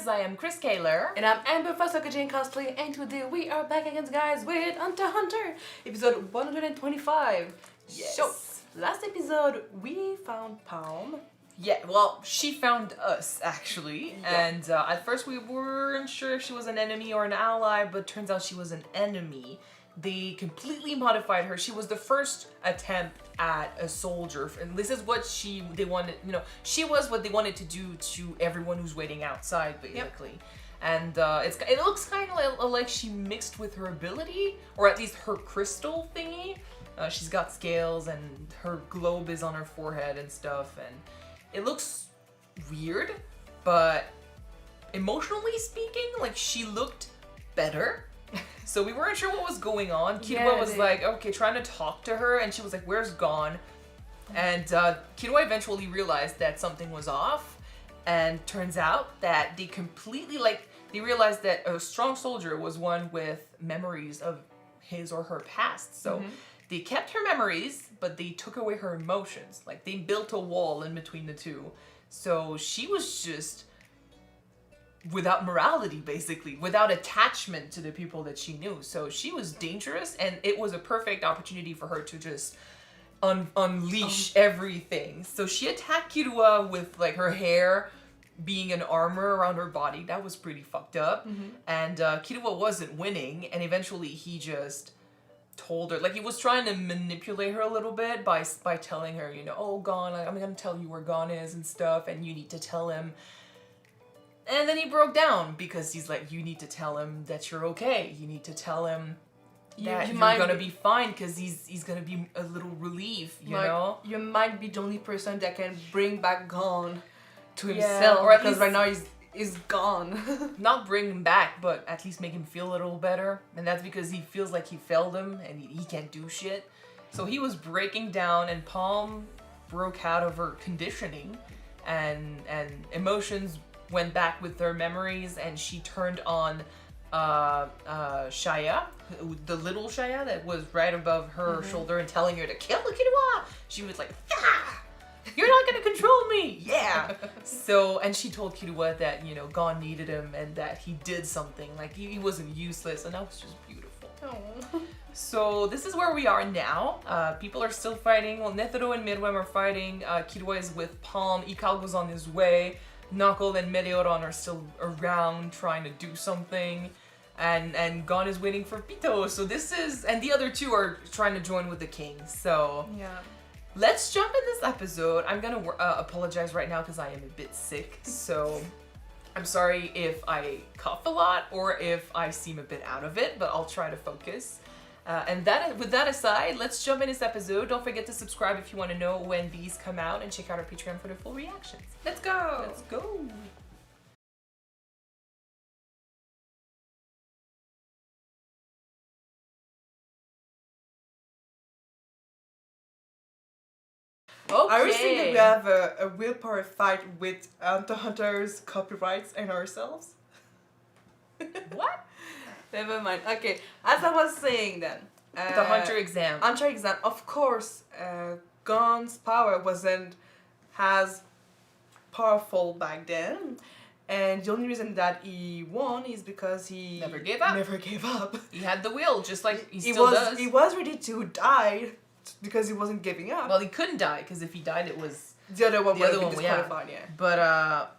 I am Chris Kaler. And I'm Amber Kyuujin Cosplay, and today we are back again, guys, with Hunter x Hunter, episode 125. Yes. So, last episode, we found Palm. Yeah, well, she found us, actually. Yeah. And at first we weren't sure if she was an enemy or an ally, but turns out she was an enemy. They completely modified her. She was the first attempt at a soldier, and this is what they wanted. She was what they wanted to do to everyone who's waiting outside, basically. Yep. And it looks kind of like she mixed with her ability, or at least her crystal thingy. She's got scales, and her globe is on her forehead and stuff, and it looks weird, but emotionally speaking, like, she looked better. So we weren't sure what was going on. Killua was like, okay, trying to talk to her, and she was like, where's Gon? And Killua eventually realized that something was off, and turns out that they realized that a strong soldier was one with memories of his or her past. So they kept her memories, but they took away her emotions. Like, they built a wall in between the two. So she was just without morality, basically, without attachment to the people that she knew. So she was dangerous, and it was a perfect opportunity for her to just unleash everything. So she attacked Killua with, like, her hair being an armor around her body. That was pretty fucked up. And Killua wasn't winning, and eventually he just told her, like, he was trying to manipulate her a little bit by telling her, oh, Gon, I'm gonna tell you where Gon is and stuff, and you need to tell him. And then he broke down because he's like, you need to tell him that you're okay. You need to tell him that you're gonna be fine, because he's gonna be a little relief, you know? You might be the only person that can bring back Gon to himself, or at least right now he's gone. Not bring him back, but at least make him feel a little better. And that's because he feels like he failed him and he can't do shit. So he was breaking down, and Palm broke out of her conditioning, and emotions went back with her memories, and she turned on Shaiya, the little Shaiya that was right above her shoulder, and telling her to kill the Killua. She was like, yeah! You're not gonna control me! Yeah! So, and she told Killua that, Gon needed him, and that he did something. Like, he wasn't useless, and that was just beautiful. Oh. So, this is where we are now. People are still fighting. Well, Netero and Meruem are fighting. Killua is with Palm. Icalgo's on his way. Knuckle and Meruem are still around trying to do something. And Gon is waiting for Pito. So this is... And the other two are trying to join with the king. So... Yeah. Let's jump in this episode. I'm gonna apologize right now because I am a bit sick. So I'm sorry if I cough a lot or if I seem a bit out of it, but I'll try to focus. With that aside, let's jump in this episode. Don't forget to subscribe if you want to know when these come out, and check out our Patreon for the full reactions. Let's go! Let's go! Okay. I always think that we have a willpower fight with Hunter x Hunter's copyrights and ourselves. What? Never mind. Okay, as I was saying then. The Hunter exam. Hunter exam. Of course, Gon's power wasn't as powerful back then. And the only reason that he won is because he Never gave up. Never gave up. He had the will, just like he still does. He was ready to die because he wasn't giving up. Well, he couldn't die, because if he died, it was... The other one would have been yeah. disqualified, yeah. But,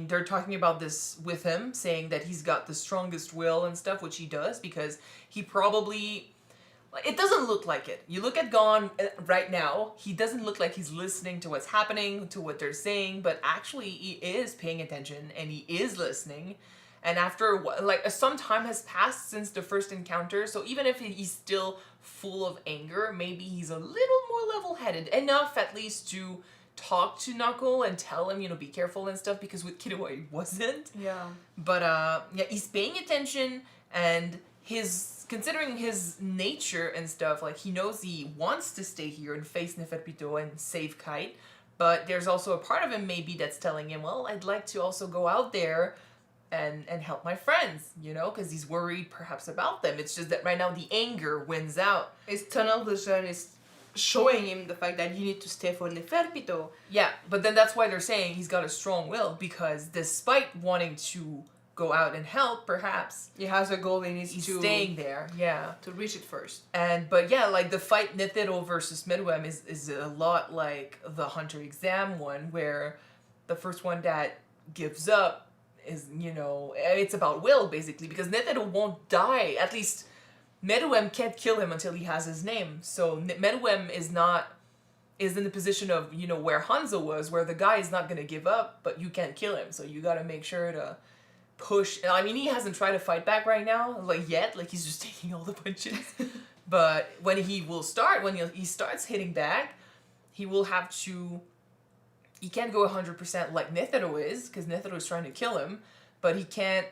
they're talking about this with him, saying that he's got the strongest will and stuff, which he does, because he probably... It doesn't look like it. You look at Gon right now, he doesn't look like he's listening to what's happening, to what they're saying, but actually he is paying attention, and he is listening. And after, some time has passed since the first encounter, so even if he's still full of anger, maybe he's a little more level-headed, enough at least to talk to Knuckle and tell him, be careful and stuff, because with Killua he wasn't. Yeah. But, he's paying attention, and considering his nature and stuff, like, he knows he wants to stay here and face Neferpito and save Kite, but there's also a part of him maybe that's telling him, well, I'd like to also go out there and help my friends, because he's worried perhaps about them. It's just that right now the anger wins out. His tunnel vision is showing him the fact that you need to stay for Neferpito. Yeah, but then that's why they're saying he's got a strong will, because despite wanting to go out and help, perhaps He has a goal and he's staying there. Yeah. to reach it first. But yeah, like the fight Netero versus Meruem is a lot like the Hunter exam one, where the first one that gives up is, it's about will, basically, because Netero won't die. At least Meruem can't kill him until he has his name. So Meruem is in the position of, where Hanzo was, where the guy is not going to give up, but you can't kill him. So you got to make sure to push. I mean, he hasn't tried to fight back right now, yet. He's just taking all the punches. But when he starts hitting back, he will have to... He can't go 100% like Netero is, because Netero is trying to kill him. But he can't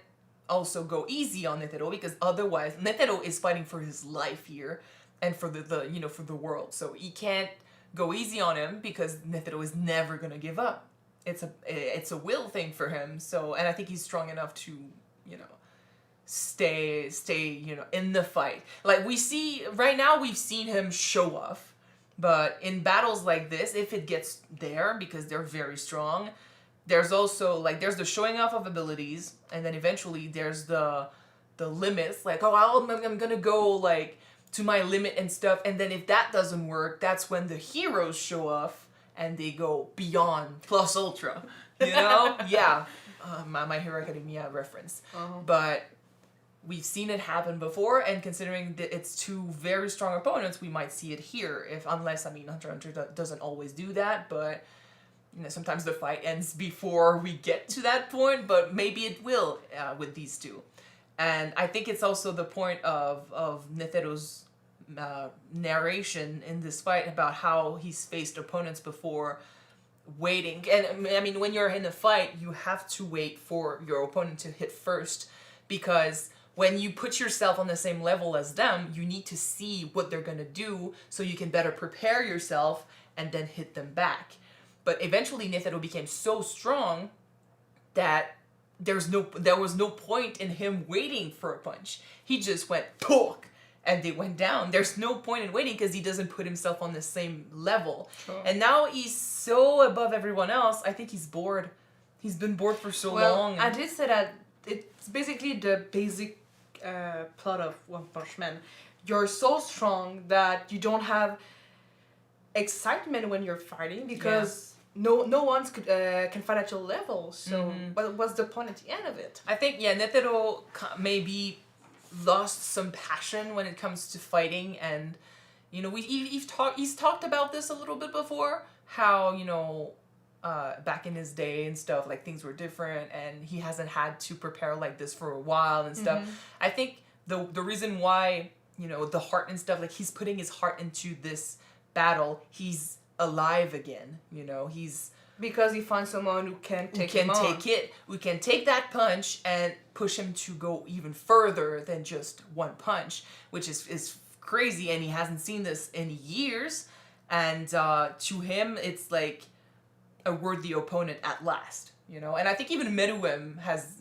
also go easy on Netero, because otherwise... Netero is fighting for his life here, and for the for the world. So he can't go easy on him, because Netero is never going to give up. It's a will thing for him. So, and I think he's strong enough to, stay, in the fight. We see right now, we've seen him show off, but in battles like this, if it gets there, because they're very strong, there's also there's the showing off of abilities, and then eventually there's the limits. I'm gonna go to my limit and stuff, and then if that doesn't work, that's when the heroes show off. And they go beyond plus ultra, Yeah. My Hero Academia reference. Uh-huh. But we've seen it happen before, and considering that it's two very strong opponents, we might see it here. Unless Hunter x Hunter doesn't always do that, but sometimes the fight ends before we get to that point, but maybe it will with these two. And I think it's also the point of Netero's narration in this fight about how he's faced opponents before, waiting. And I mean, when you're in a fight, you have to wait for your opponent to hit first, because when you put yourself on the same level as them, you need to see what they're going to do so you can better prepare yourself and then hit them back. But eventually Netero became so strong that there was no point in him waiting for a punch. He just went poke, and they went down. There's no point in waiting, because he doesn't put himself on the same level. Sure. And now he's so above everyone else, I think he's bored. He's been bored for so long. I did say that it's basically the basic plot of One Punch Man. You're so strong that you don't have excitement when you're fighting, because no one can fight at your level. So what's the point at the end of it? I think, Netero maybe lost some passion when it comes to fighting, and he's talked about this a little bit before, how back in his day and stuff, things were different, and he hasn't had to prepare like this for a while and stuff. I think the reason why the heart and stuff, he's putting his heart into this battle, he's alive again. He's because he finds someone who can take him on. We can take that punch and push him to go even further than just one punch, which is crazy, and he hasn't seen this in years. And to him, it's a worthy opponent at last. And I think even Meruem has,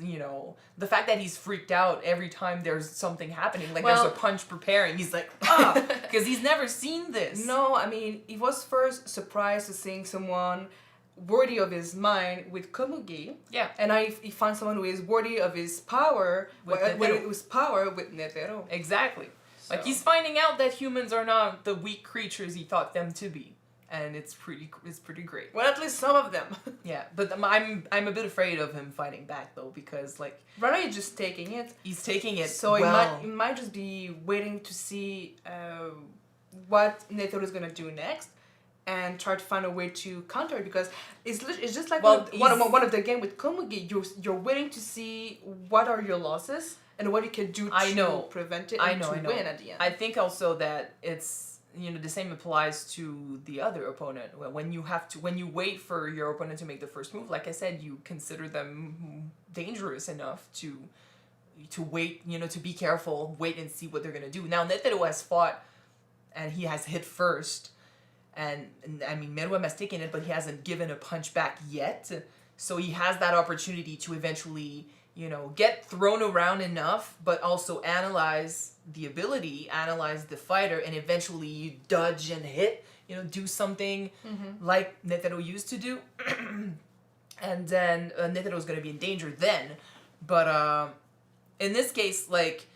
the fact that he's freaked out every time there's something happening, there's a punch preparing, he's because he's never seen this. No, I mean, he was first surprised to seeing someone worthy of his mind with Komugi. Yeah. And now he finds someone who is worthy of his power with Netero. Exactly. So. He's finding out that humans are not the weak creatures he thought them to be. And it's pretty great. Well, at least some of them. Yeah, but I'm a bit afraid of him fighting back, though, because right now he's just taking it. He's taking it. So he might just be waiting to see what Netero is gonna do next, and try to find a way to counter it, because it's just like one of the game with Komugi. You're waiting to see what are your losses and what you can do to prevent it and to win at the end. I think also that it's the same applies to the other opponent. When you wait for your opponent to make the first move, like I said, you consider them dangerous enough to wait, to be careful, wait and see what they're gonna do. Now Netero has fought, and he has hit first, and I mean Meruem has taken it, but he hasn't given a punch back yet. So he has that opportunity to eventually, get thrown around enough, but also analyze the ability, analyze the fighter, and eventually you dodge and hit, do something like Netero used to do. And then Netero is going to be in danger then. But in this case, like,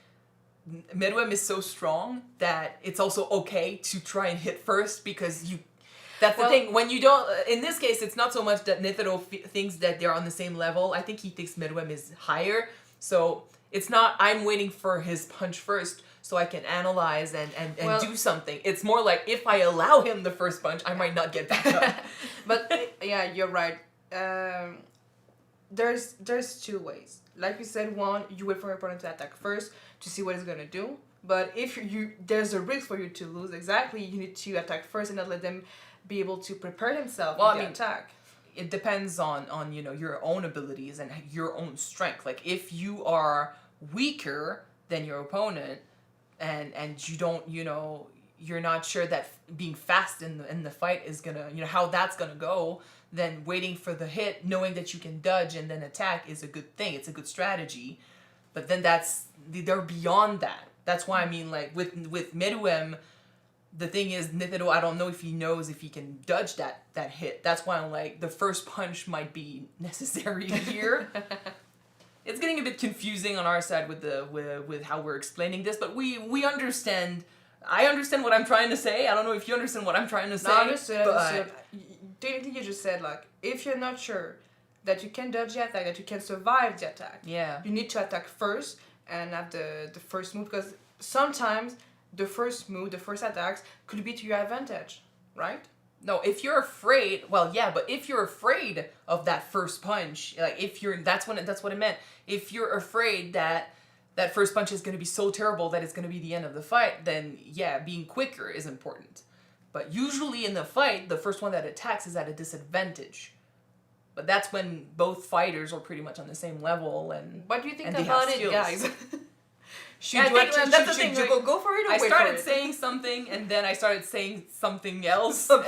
Meruem is so strong that it's also okay to try and hit first because that's the thing. When you don't, in this case, it's not so much that Netero thinks that they're on the same level. I think he thinks Meruem is higher. So it's not, I'm waiting for his punch first so I can analyze and do something. It's more like, if I allow him the first punch, I might not get back up. But yeah, you're right. There's two ways. Like you said, one, you wait for your opponent to attack first to see what he's gonna do. But if there's a risk for you to lose, exactly, you need to attack first and not let them be able to prepare themselves for the attack. It depends on your own abilities and your own strength. Like, if you are weaker than your opponent and you don't, you're not sure that being fast in the fight is gonna, how that's gonna go, then waiting for the hit, knowing that you can dodge and then attack is a good thing. It's a good strategy. But then they're beyond that. That's why I mean, like, with Meruem, the thing is, Netero, I don't know if he knows if he can dodge that hit. That's why I'm like, the first punch might be necessary here. It's getting a bit confusing on our side with how we're explaining this, but we understand. I understand what I'm trying to say. I don't know if you understand what I'm trying to say. No, I understood. The only thing you just said, like, if you're not sure that you can dodge the attack, that you can survive the attack, you need to attack first and have the first move, because sometimes the first move, the first attacks could be to your advantage, right? No, if you're afraid, well, yeah, but if you're afraid of that first punch, like, that's what it meant. If you're afraid that first punch is going to be so terrible that it's going to be the end of the fight, then yeah, being quicker is important. But usually in the fight, the first one that attacks is at a disadvantage. But that's when both fighters are pretty much on the same level and what do you think about it, guys? Should you go for it or I wait started for it? saying something and then I started saying something else. No,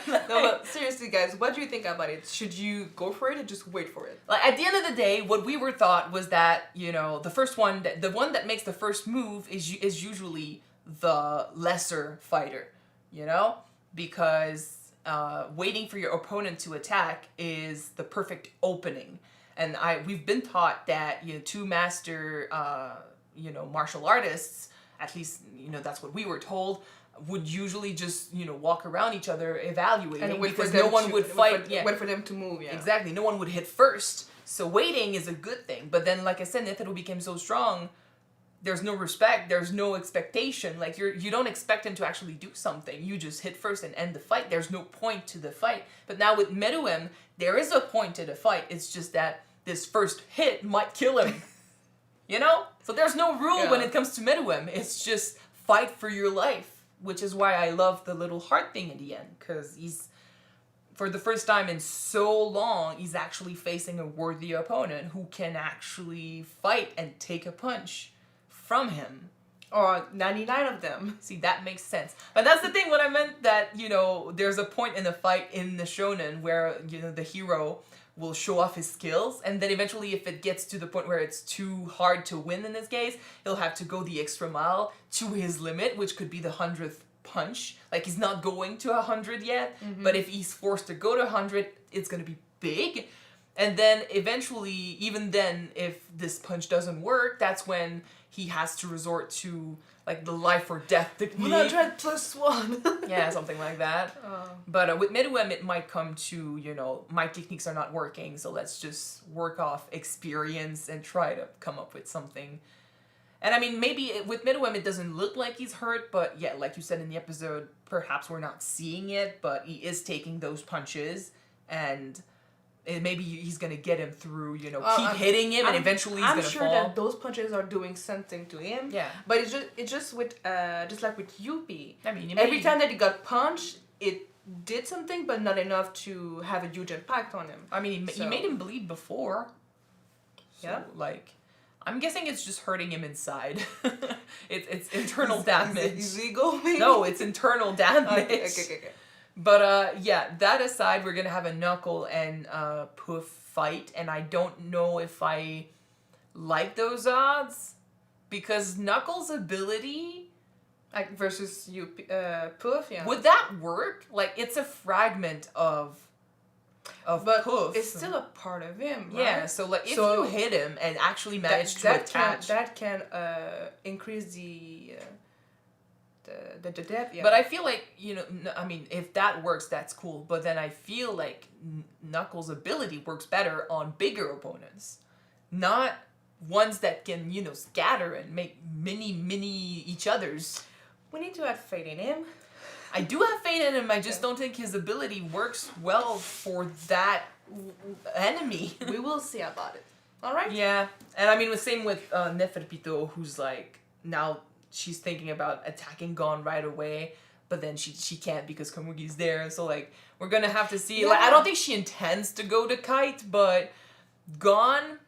but seriously, guys, what do you think about it? Should you go for it or just wait for it? Like, at the end of the day, what we were thought was that, the first one, the one that makes the first move is usually the lesser fighter, because waiting for your opponent to attack is the perfect opening. And we've been taught that, two master martial artists, at least, that's what we were told, would usually just, walk around each other evaluating, because no one would fight. Wait for them to move, yeah. Exactly. No one would hit first. So waiting is a good thing. But then, like I said, Netero became so strong, there's no respect, there's no expectation. Like, you don't expect him to actually do something. You just hit first and end the fight. There's no point to the fight. But now with Meruem, there is a point to the fight. It's just that this first hit might kill him. So there's no rule when it comes to Meruem. It's just fight for your life, which is why I love the little heart thing in the end, because he's, for the first time in so long, he's actually facing a worthy opponent who can actually fight and take a punch from him. Or 99 of them. See, that makes sense. But that's the thing, what I meant, that, there's a point in the fight in the shonen where, the hero will show off his skills, and then eventually, if it gets to the point where it's too hard to win in this case, he'll have to go the extra mile to his limit, which could be the 100th punch. Like, he's not going to 100 yet, but if he's forced to go to 100, it's going to be big. And then eventually, even then, if this punch doesn't work, that's when he has to resort to, like, the life or death technique. 100 plus 1. Yeah, something like that. But with Meruem, it might come to, my techniques are not working, so let's just work off experience and try to come up with something. And I mean, maybe with Meruem, it doesn't look like he's hurt, but yeah, like you said in the episode, perhaps we're not seeing it, but he is taking those punches, and maybe he's gonna get him through, keep hitting him, and eventually he's gonna fall. I'm sure that those punches are doing something to him. Yeah. But it's just with just like with Yuppie. I mean, every time that he got punched, it did something, but not enough to have a huge impact on him. I mean, he made him bleed before. So, yeah. Like, I'm guessing it's just hurting him inside. it's internal damage. His ego, maybe? No, it's internal damage. Okay. But yeah, that aside, we're gonna have a Knuckle and Poof fight, and I don't know if I like those odds. because Knuckles' ability... Like, versus you, Poof, yeah. Would that work? Like, it's a fragment of but Poof. It's still a part of him, right? Yeah, so like if you hit him and actually manage to attach... That can increase the depth, yeah. But I feel like, you know, I mean, if that works, that's cool. But then I feel like Knuckles' ability works better on bigger opponents. Not ones that can, you know, scatter and make mini each other's. We need to have faith in him. I do have faith in him, I just don't think his ability works well for that enemy. We will see about it. Alright? Yeah. And I mean, the same with Neferpito, who's like, now she's thinking about attacking Gon right away, but then she can't because Komugi's there. So like, we're gonna have to see. Yeah. Like, I don't think she intends to go to Kite, but Gon...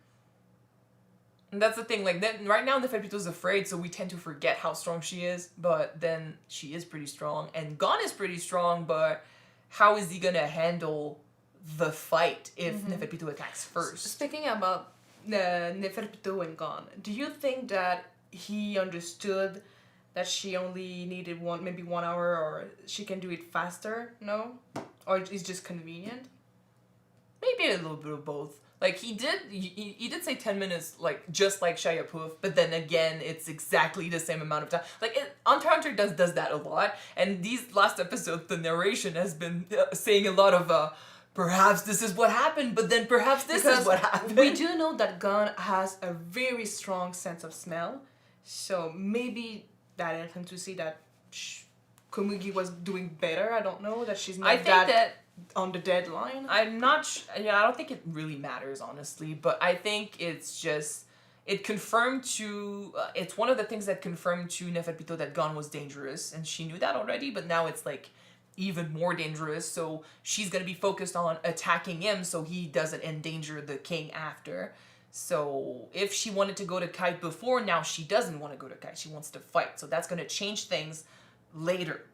And that's the thing, like, right now Neferpito's afraid, so we tend to forget how strong she is, but then she is pretty strong, and Gon is pretty strong, but how is he gonna handle the fight if Neferpito attacks first? Speaking about Neferpito and Gon, do you think that he understood that she only needed maybe 1 hour, or she can do it faster? No? Or it's just convenient? Maybe a little bit of both. Like, he did say 10 minutes, like, just like Shaiapouf, but then again, it's exactly the same amount of time. Like, Hunter x Hunter does that a lot, and these last episodes, the narration has been saying a lot of, perhaps this is what happened, but then perhaps this is what happened. We do know that Gon has a very strong sense of smell, so maybe that helped him to see that Komugi was doing better. I don't know, that she's not that on the deadline. I'm not I don't think it really matters, honestly, but I think it's just, it confirmed to, it's one of the things that confirmed to Neferpito that Gon was dangerous, and she knew that already, but now it's like even more dangerous, so she's gonna be focused on attacking him so he doesn't endanger the king after. So if she wanted to go to Kite before, now she doesn't want to go to Kite, she wants to fight, so that's gonna change things later.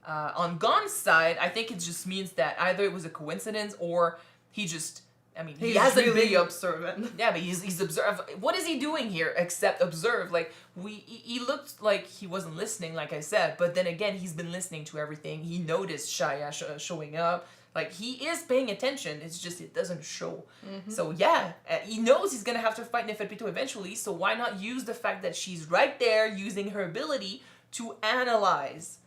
On Gon's side, I think it just means that either it was a coincidence or he just, I mean, he hasn't really been observant. Yeah, but he's observed. What is he doing here except observe? Like, he looked like he wasn't listening, like I said, but then again, he's been listening to everything. He noticed Shaya showing up. Like, he is paying attention, it's just it doesn't show. So yeah, he knows he's gonna have to fight Neferpito eventually, so why not use the fact that she's right there using her ability to analyze?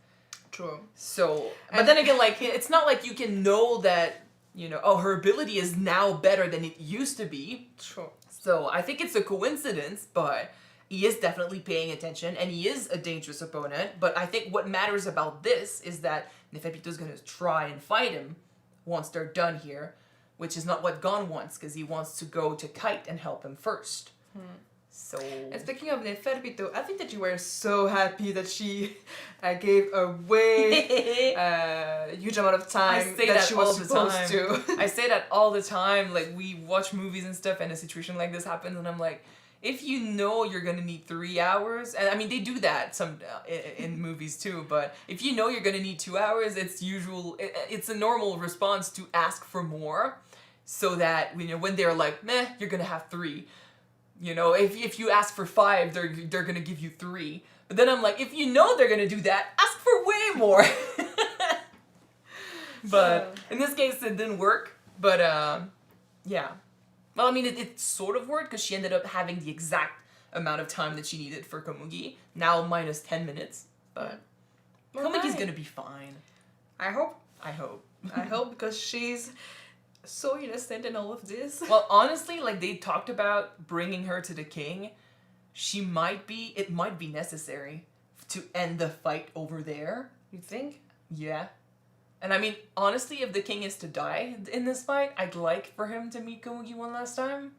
True. So, but then again, like, it's not like you can know that, you know, oh, her ability is now better than it used to be. True. So, I think it's a coincidence, but he is definitely paying attention, and he is a dangerous opponent, but I think what matters about this is that Neferpito's gonna try and fight him once they're done here, which is not what Gon wants, because he wants to go to Kite and help him first. So... And speaking of Neferpito, I think that you were so happy that she gave away a huge amount of time that she was supposed to. I say that all the time. Like, we watch movies and stuff, and a situation like this happens, and I'm like, if you know you're gonna need 3 hours, and I mean, they do that in movies too, but if you know you're gonna need 2 hours, it's a normal response to ask for more, so that, you know, when they're like, meh, you're gonna have 3. You know, if you ask for 5, they're gonna give you 3. But then I'm like, if you know they're gonna do that, ask for way more. But in this case, it didn't work. But yeah. Well, I mean, it sort of worked because she ended up having the exact amount of time that she needed for Komugi. Now minus 10 minutes. But Komugi's gonna be fine. I hope. I hope. I hope, because she's so innocent in all of this. Well, honestly, like, they talked about bringing her to the king. It might be necessary to end the fight over there. You think? Yeah. And I mean, honestly, if the king is to die in this fight, I'd like for him to meet Komugi one last time.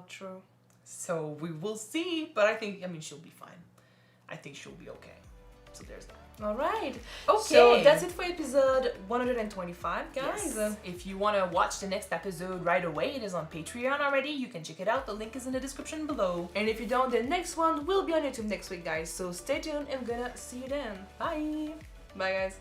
True. So we will see, but I mean, she'll be fine. I think she'll be okay. So there's that. All right. Okay. So that's it for episode 125, guys. Yes. If you want to watch the next episode right away, it is on Patreon already. You can check it out. The link is in the description below. And if you don't, the next one will be on YouTube next week, guys. So stay tuned. I'm gonna see you then. Bye. Bye, guys.